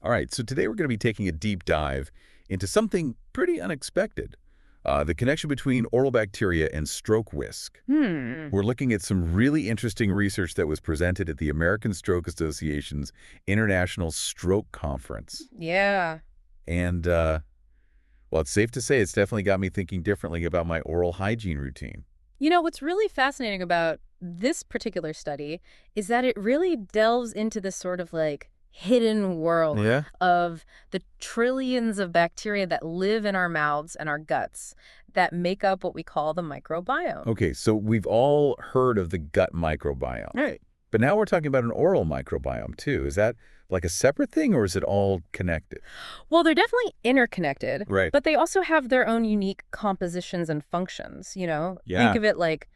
All right, so today we're going to be taking a deep dive into something pretty unexpected, the connection between oral bacteria and stroke risk. We're looking at some really interesting research that was presented at the American Stroke Association's International Stroke Conference. Yeah. And, well, it's safe to say it's definitely got me thinking differently about my oral hygiene routine. You know, what's really fascinating about this particular study is that it really delves into this sort of like hidden world Yeah? of the trillions of bacteria that live in our mouths and our guts that make up what we call the microbiome. Okay, so we've all heard of the gut microbiome. Right. But now we're talking about an oral microbiome, too. Is that like a separate thing, or is it all connected? Well, they're definitely interconnected, Right. but they also have their own unique compositions and functions, you know? Yeah. Think of it like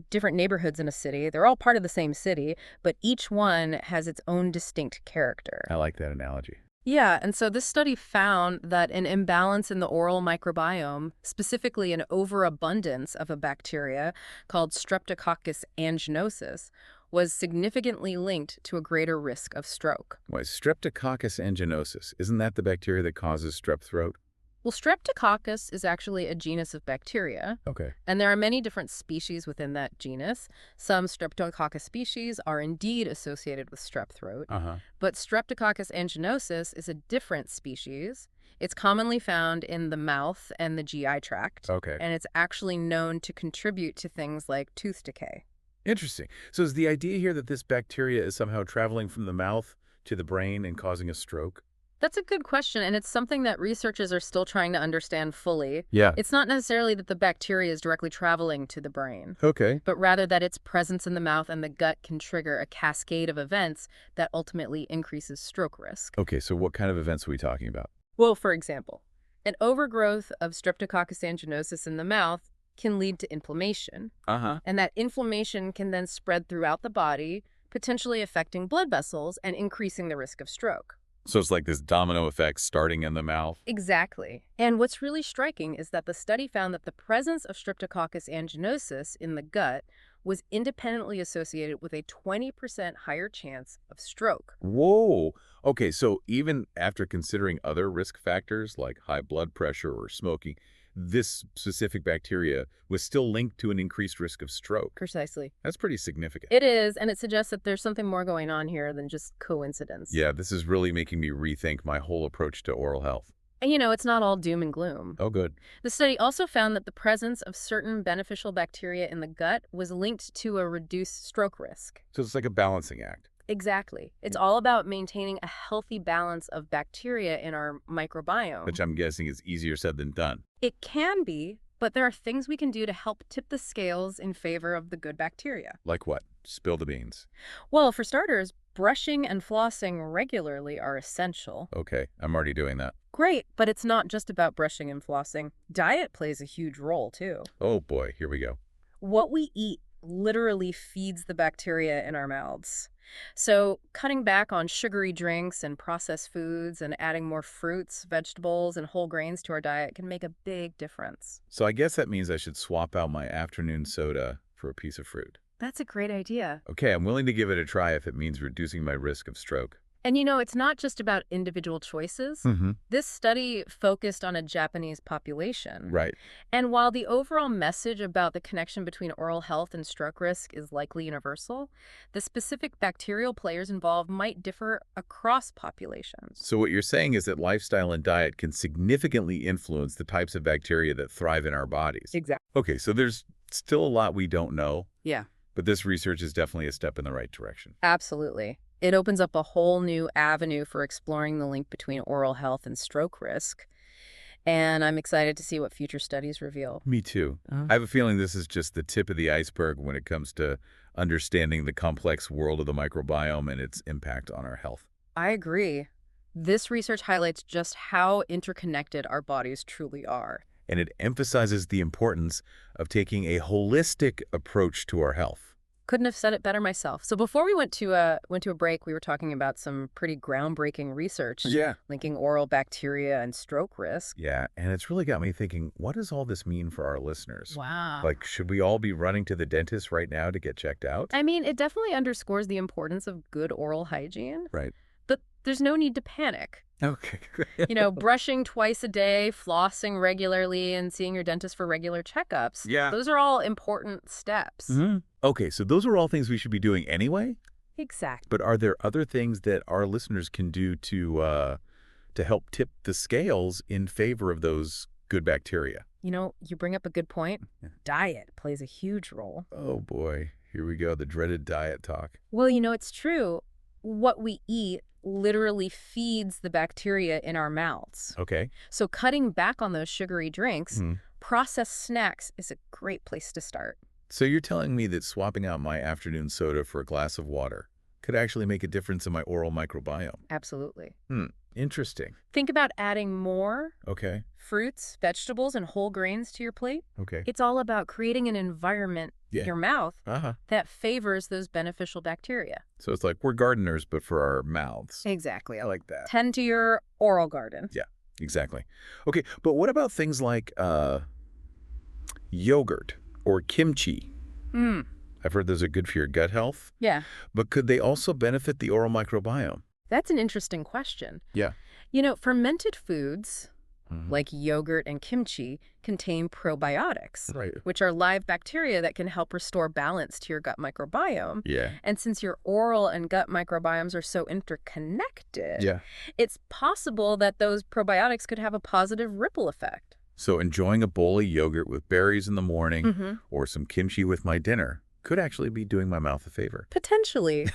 different neighborhoods in a city. They're all part of the same city, but each one has its own distinct character. I like that analogy. Yeah, and so this study found that an imbalance in the oral microbiome, specifically an overabundance of a bacteria called Streptococcus anginosus, was significantly linked to a greater risk of stroke. Why, Streptococcus anginosus, isn't that the bacteria that causes strep throat? Well, Streptococcus is actually a genus of bacteria, Okay. and there are many different species within that genus. Some Streptococcus species are indeed associated with strep throat, Uh-huh. but Streptococcus anginosus is a different species. It's commonly found in the mouth and the GI tract, Okay. and it's actually known to contribute to things like tooth decay. Interesting. So is the idea here that this bacteria is somehow traveling from the mouth to the brain and causing a stroke? That's a good question, and it's something that researchers are still trying to understand fully. Yeah. It's not necessarily that the bacteria is directly traveling to the brain, Okay. but rather that its presence in the mouth and the gut can trigger a cascade of events that ultimately increases stroke risk. Okay, so what kind of events are we talking about? Well, for example, an overgrowth of Streptococcus anginosus in the mouth can lead to inflammation, Uh-huh. and that inflammation can then spread throughout the body, potentially affecting blood vessels and increasing the risk of stroke. So it's like this domino effect starting in the mouth? Exactly. And what's really striking is that the study found that the presence of Streptococcus anginosus in the gut was independently associated with a 20% higher chance of stroke. Whoa. Okay, so even after considering other risk factors like high blood pressure or smoking, this specific bacteria was still linked to an increased risk of stroke. Precisely. That's pretty significant. It is, and it suggests that there's something more going on here than just coincidence. Yeah, this is really making me rethink my whole approach to oral health. And you know, it's not all doom and gloom. Oh, good. The study also found that the presence of certain beneficial bacteria in the gut was linked to a reduced stroke risk. So it's like a balancing act. Exactly. It's all about maintaining a healthy balance of bacteria in our microbiome. Which I'm guessing is easier said than done. It can be, but there are things we can do to help tip the scales in favor of the good bacteria. Like what? Spill the beans. Well, for starters, brushing and flossing regularly are essential. Okay, I'm already doing that. Great, but it's not just about brushing and flossing. Diet plays a huge role, too. Oh boy, here we go. What we eat literally feeds the bacteria in our mouths. So cutting back on sugary drinks and processed foods and adding more fruits, vegetables, and whole grains to our diet can make a big difference. So I guess that means I should swap out my afternoon soda for a piece of fruit. That's a great idea. Okay, I'm willing to give it a try if it means reducing my risk of stroke. And you know, it's not just about individual choices. Mm-hmm. This study focused on a Japanese population. Right. And while the overall message about the connection between oral health and stroke risk is likely universal, the specific bacterial players involved might differ across populations. So what you're saying is that lifestyle and diet can significantly influence the types of bacteria that thrive in our bodies. Exactly. Okay, so there's still a lot we don't know, Yeah. but this research is definitely a step in the right direction. Absolutely. It opens up a whole new avenue for exploring the link between oral health and stroke risk. And I'm excited to see what future studies reveal. Me too. I have a feeling this is just the tip of the iceberg when it comes to understanding the complex world of the microbiome and its impact on our health. I agree. This research highlights just how interconnected our bodies truly are. And it emphasizes the importance of taking a holistic approach to our health. Couldn't have said it better myself. So before we went to a break, we were talking about some pretty groundbreaking research linking oral bacteria and stroke risk. Yeah, and it's really got me thinking, what does all this mean for our listeners? Wow. Like, should we all be running to the dentist right now to get checked out? I mean, it definitely underscores the importance of good oral hygiene. Right. But there's no need to panic. Okay. Brushing twice a day, flossing regularly, and seeing your dentist for regular checkups. Yeah. Those are all important steps. Mm-hmm. Okay, so those are all things we should be doing anyway? Exactly. But are there other things that our listeners can do to help tip the scales in favor of those good bacteria? You bring up a good point. Yeah. Diet plays a huge role. Oh, boy. Here we go, the dreaded diet talk. Well, it's true. What we eat literally feeds the bacteria in our mouths. Okay. So cutting back on those sugary drinks, Hmm. processed snacks is a great place to start. So you're telling me that swapping out my afternoon soda for a glass of water could actually make a difference in my oral microbiome? Absolutely. Interesting. Think about adding more Okay. fruits, vegetables, and whole grains to your plate. Okay. It's all about creating an environment in your mouth that favors those beneficial bacteria. So it's like we're gardeners, but for our mouths. Exactly. I like that. Tend to your oral garden. Yeah, exactly. Okay, but what about things like yogurt or kimchi? I've heard those are good for your gut health. Yeah. But could they also benefit the oral microbiome? That's an interesting question. Yeah. Fermented foods like yogurt and kimchi contain probiotics, Right. which are live bacteria that can help restore balance to your gut microbiome. Yeah. And since your oral and gut microbiomes are so interconnected, Yeah. it's possible that those probiotics could have a positive ripple effect. So enjoying a bowl of yogurt with berries in the morning or some kimchi with my dinner could actually be doing my mouth a favor. Potentially.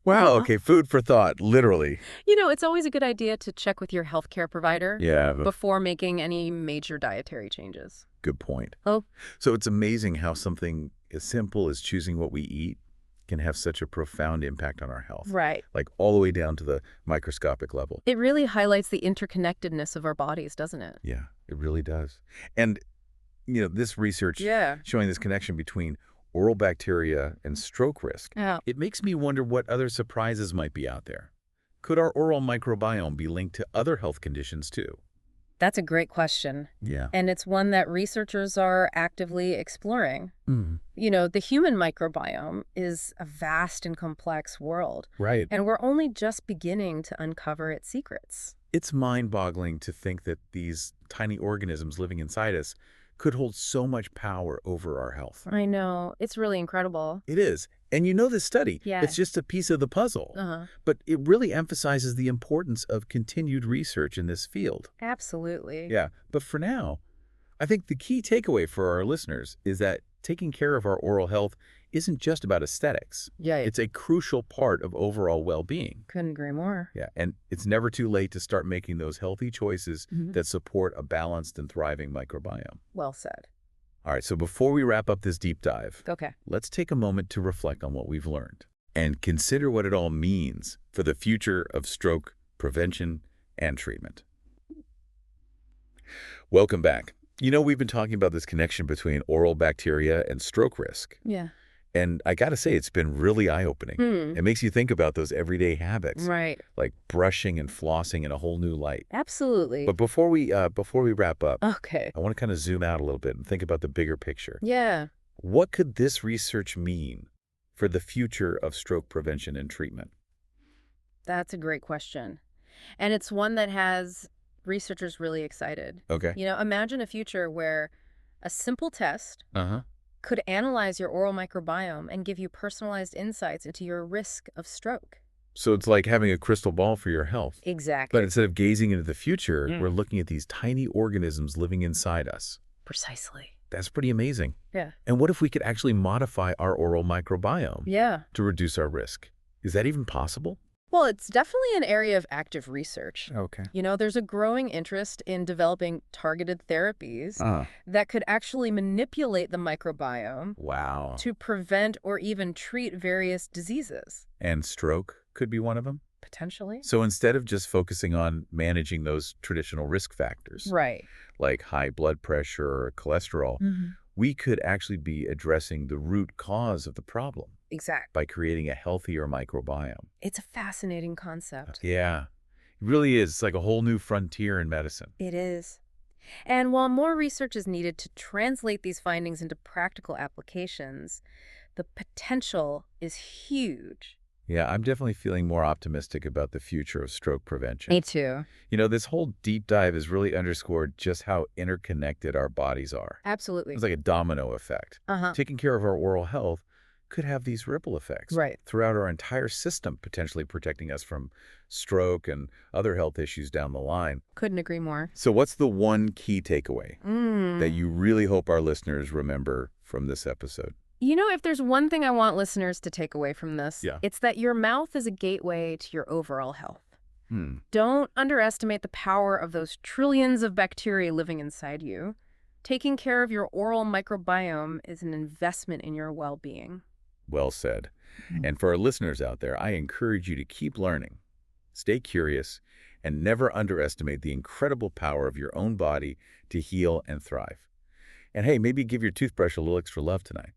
Wow. Okay. Food for thought, literally. It's always a good idea to check with your healthcare provider before making any major dietary changes. Good point. Oh. So it's amazing how something as simple as choosing what we eat can have such a profound impact on our health. Right. Like all the way down to the microscopic level. It really highlights the interconnectedness of our bodies, doesn't it? Yeah, it really does. And, this research showing this connection between oral bacteria and stroke risk, it makes me wonder what other surprises might be out there. Could our oral microbiome be linked to other health conditions too? That's a great question. Yeah. And it's one that researchers are actively exploring. The human microbiome is a vast and complex world. Right. And we're only just beginning to uncover its secrets. It's mind-boggling to think that these tiny organisms living inside us could hold so much power over our health. I know. It's really incredible. It is. And this study, it's just a piece of the puzzle. But it really emphasizes the importance of continued research in this field. Absolutely. Yeah. But for now, I think the key takeaway for our listeners is that taking care of our oral health isn't just about aesthetics. Yeah. It's a crucial part of overall well-being. Couldn't agree more. Yeah. And it's never too late to start making those healthy choices that support a balanced and thriving microbiome. Well said. All right, so before we wrap up this deep dive, Okay. let's take a moment to reflect on what we've learned and consider what it all means for the future of stroke prevention and treatment. Welcome back. We've been talking about this connection between oral bacteria and stroke risk. Yeah. And I got to say, it's been really eye-opening. It makes you think about those everyday habits. Right. Like brushing and flossing in a whole new light. Absolutely. But before we wrap up, okay. I want to kind of zoom out a little bit and think about the bigger picture. Yeah. What could this research mean for the future of stroke prevention and treatment? That's a great question. And it's one that has researchers really excited. Okay. Imagine a future where a simple test could analyze your oral microbiome and give you personalized insights into your risk of stroke. So it's like having a crystal ball for your health. Exactly. But instead of gazing into the future, we're looking at these tiny organisms living inside us. Precisely. That's pretty amazing. Yeah. And what if we could actually modify our oral microbiome to reduce our risk? Is that even possible? Well, it's definitely an area of active research. Okay. There's a growing interest in developing targeted therapies that could actually manipulate the microbiome to prevent or even treat various diseases. And stroke could be one of them? Potentially. So instead of just focusing on managing those traditional risk factors, right, like high blood pressure or cholesterol, we could actually be addressing the root cause of the problem. Exactly. By creating a healthier microbiome. It's a fascinating concept. Yeah, it really is. It's like a whole new frontier in medicine. It is. And while more research is needed to translate these findings into practical applications, the potential is huge. Yeah, I'm definitely feeling more optimistic about the future of stroke prevention. Me too. This whole deep dive has really underscored just how interconnected our bodies are. Absolutely. It's like a domino effect. Uh-huh. Taking care of our oral health could have these ripple effects Right. throughout our entire system, potentially protecting us from stroke and other health issues down the line. Couldn't agree more. So what's the one key takeaway that Mm. you really hope our listeners remember from this episode? If there's one thing I want listeners to take away from this, Yeah. it's that your mouth is a gateway to your overall health. Hmm. Don't underestimate the power of those trillions of bacteria living inside you. Taking care of your oral microbiome is an investment in your well-being. Well said. And for our listeners out there, I encourage you to keep learning, stay curious, and never underestimate the incredible power of your own body to heal and thrive. And hey, maybe give your toothbrush a little extra love tonight.